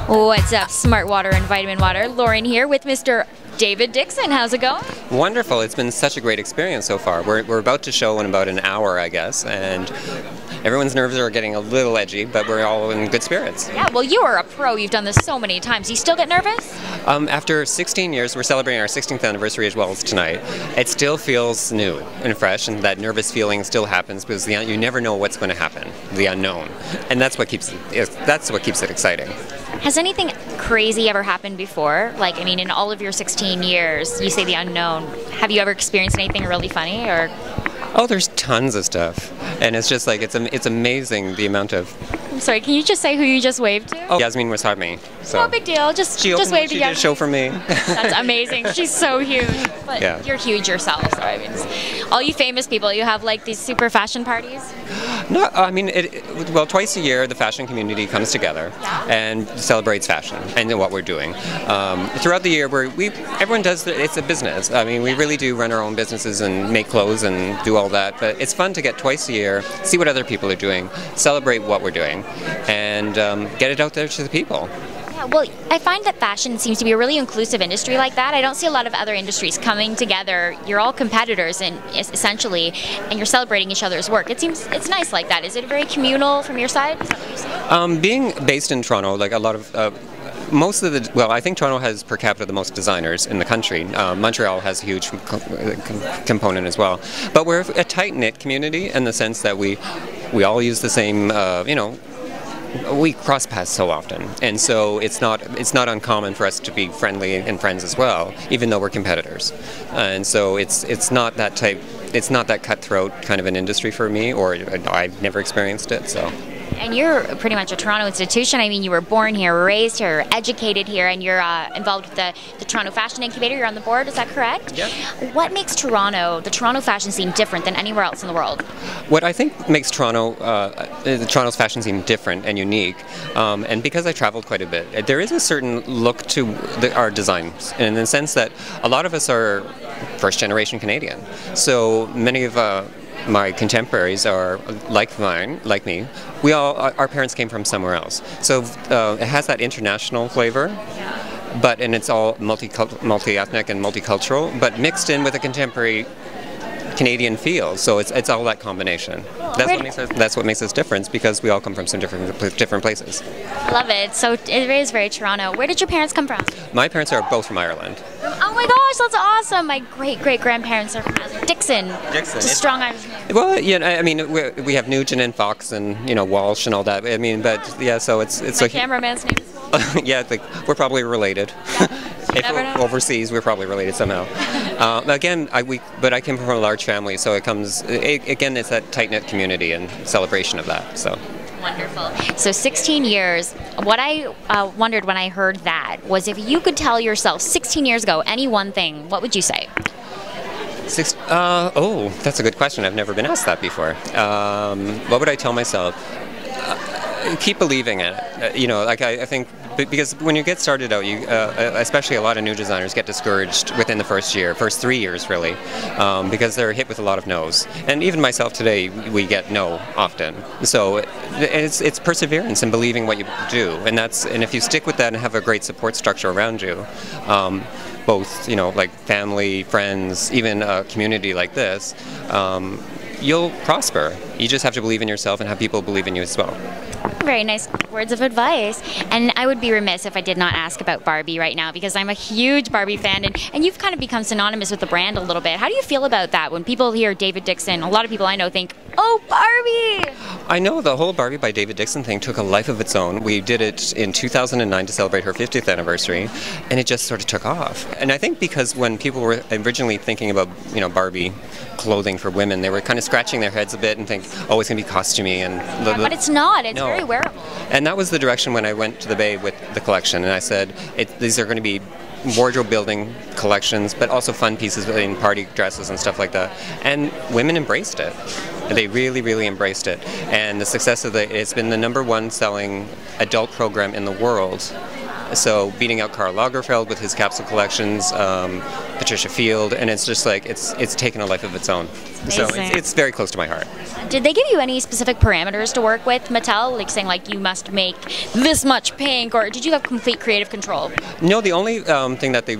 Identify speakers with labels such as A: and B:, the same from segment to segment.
A: What's up, Smartwater and Vitamin Water? Lauren here with Mr. David Dixon. How's it going?
B: Wonderful. It's been such a great experience so far. We're about to show in about an hour, I guess, and everyone's nerves are getting a little edgy, but we're all in good spirits.
A: Yeah, well, you are a pro. You've done this so many times. You still get nervous?
B: After 16 years, we're celebrating our 16th anniversary as well as tonight. It still feels new and fresh, and that nervous feeling still happens because you never know what's going to happen, the unknown, and that's what keeps it exciting.
A: Has anything crazy ever happened before? Like, I mean, in all of your 16 years, you say the unknown. Have you ever experienced anything really funny, or?
B: Oh, there's tons of stuff, and it's just like it's amazing the amount of.
A: I'm sorry, can you just say who you just waved to?
B: Oh, Yasmin was me. So.
A: No big deal. Just wave to Yasmin.
B: She did a show for me.
A: That's amazing. She's so huge. But
B: yeah.
A: You're huge yourself. So I mean, all you famous people, you have like these super fashion parties.
B: No, I mean, well, twice a year the fashion community comes together and celebrates fashion and what we're doing. Throughout the year, everyone does. It's a business. I mean, we really do run our own businesses and make clothes and do all that. But it's fun to get twice a year, see what other people are doing, celebrate what we're doing, and get it out there to the people.
A: Yeah, well, I find that fashion seems to be a really inclusive industry like that. I don't see a lot of other industries coming together. You're all competitors, and essentially, and you're celebrating each other's work. It's nice like that. Is it very communal from your side? Is that what you're saying?
B: Being based in Toronto, like a lot of. I think Toronto has per capita the most designers in the country. Montreal has a huge component as well. But we're a tight-knit community in the sense that we all use the same, we cross paths so often, and so it's not uncommon for us to be friendly and friends as well, even though we're competitors. And so it's not that cutthroat kind of an industry for me, or I've never experienced it. So.
A: And you're pretty much a Toronto institution. I mean, you were born here, raised here, educated here, and you're involved with the Toronto Fashion Incubator. You're on the board, is that correct?
B: Yeah.
A: What makes the Toronto fashion scene different than anywhere else in the world? What
B: I think makes Toronto's fashion scene different and unique, and because I traveled quite a bit, there is a certain look to our designs, in the sense that a lot of us are first-generation Canadian. So many of my contemporaries are like me. Our parents came from somewhere else. So it has that international flavor, and it's all multi-ethnic and multicultural, but mixed in with a contemporary Canadian feel. So it's all that combination. That's what makes us different, because we all come from some different places.
A: I love it. So it is very Toronto. Where did your parents come from?
B: My parents are both from Ireland.
A: Oh my gosh, that's awesome! My great-great-grandparents are from Dixon. Dixon. It's a strong Irish name.
B: Well, yeah, I mean, we have Nugent and Fox and Walsh and all that. I mean, but yeah, so it's
A: my cameraman's name is Walsh.
B: Yeah, we're probably related. If we're overseas, we're probably related somehow. Again, I came from a large family, so again, it's that tight-knit community and celebration of that. So.
A: Wonderful. So 16 years, what I wondered when I heard that was, if you could tell yourself 16 years ago any one thing, what would you say? That's a good question. I've never been asked that before. What would I tell myself? Keep believing in it. I think, because when you get started out, especially a lot of new designers get discouraged within the first 3 years really, because they're hit with a lot of no's. And even myself today, we get no often. So it's perseverance and believing what you do, and if you stick with that and have a great support structure around you, both like family, friends, even a community like this, you'll prosper. You just have to believe in yourself and have people believe in you as well. Very nice words of advice. And I would be remiss if I did not ask about Barbie right now, because I'm a huge Barbie fan, and you've kind of become synonymous with the brand a little bit. How do you feel about that when people hear David Dixon? A lot of people I know think, oh, Barbie!
B: I know the whole Barbie by David Dixon thing took a life of its own. We did it in 2009 to celebrate her 50th anniversary, and it just sort of took off. And I think because when people were originally thinking about, Barbie clothing for women, they were kind of scratching their heads a bit and think, oh, it's going to be costumey.
A: But it's not. It's very wearable.
B: And that was the direction when I went to the Bay with the collection, and I said, these are going to be wardrobe building collections, but also fun pieces in party dresses and stuff like that. And women embraced it. They really, really embraced it. And the success of it's been the #1 selling adult program in the world. So beating out Karl Lagerfeld with his capsule collections,
A: Patricia Field, and it's just like it's taken a life of its own. So it's very close to my heart.
C: Did they give you any specific parameters to work with, Mattel? Like saying like you must make this much pink, or did you have complete creative control?
A: No, the only thing that they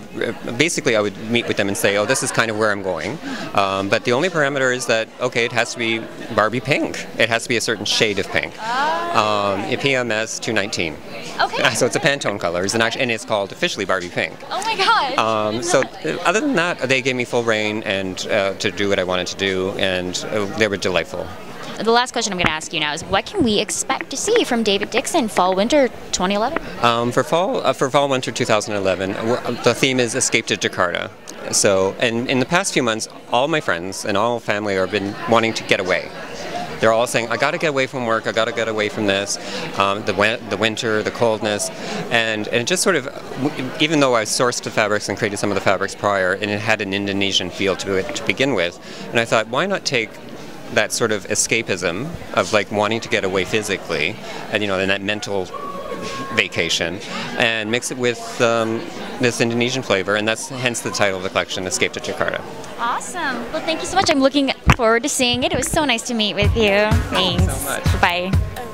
A: basically I would meet with them and say, oh, this is kind of where I'm going, but the only parameter is that okay, it has to be Barbie pink. It has to be a certain shade of pink. PMS 219.
C: Okay.
A: So it's a Pantone color, and it's called officially Barbie pink.
C: Oh my gosh.
A: So other than that, they gave me full reign and to do what I wanted to do, and they were delightful.
C: The last question I'm going to ask you now is, what can we expect to see from David Dixon fall/winter 2011?
A: For fall/winter 2011, the theme is Escape to Jakarta. So, and in the past few months, all my friends and all family have been wanting to get away. They're all saying, I got to get away from work, I got to get away from this, the winter, the coldness, and it just sort of, even though I sourced the fabrics and created some of the fabrics prior, and it had an Indonesian feel to it to begin with, and I thought, why not take that sort of escapism of like wanting to get away physically, and and that mental vacation, and mix it with this Indonesian flavor, and that's hence the title of the collection, Escape to Jakarta.
C: Awesome. Well, thank you so much. I'm looking forward to seeing it. It was so nice to meet with you. Thanks.
A: Thank you so much.
C: Bye.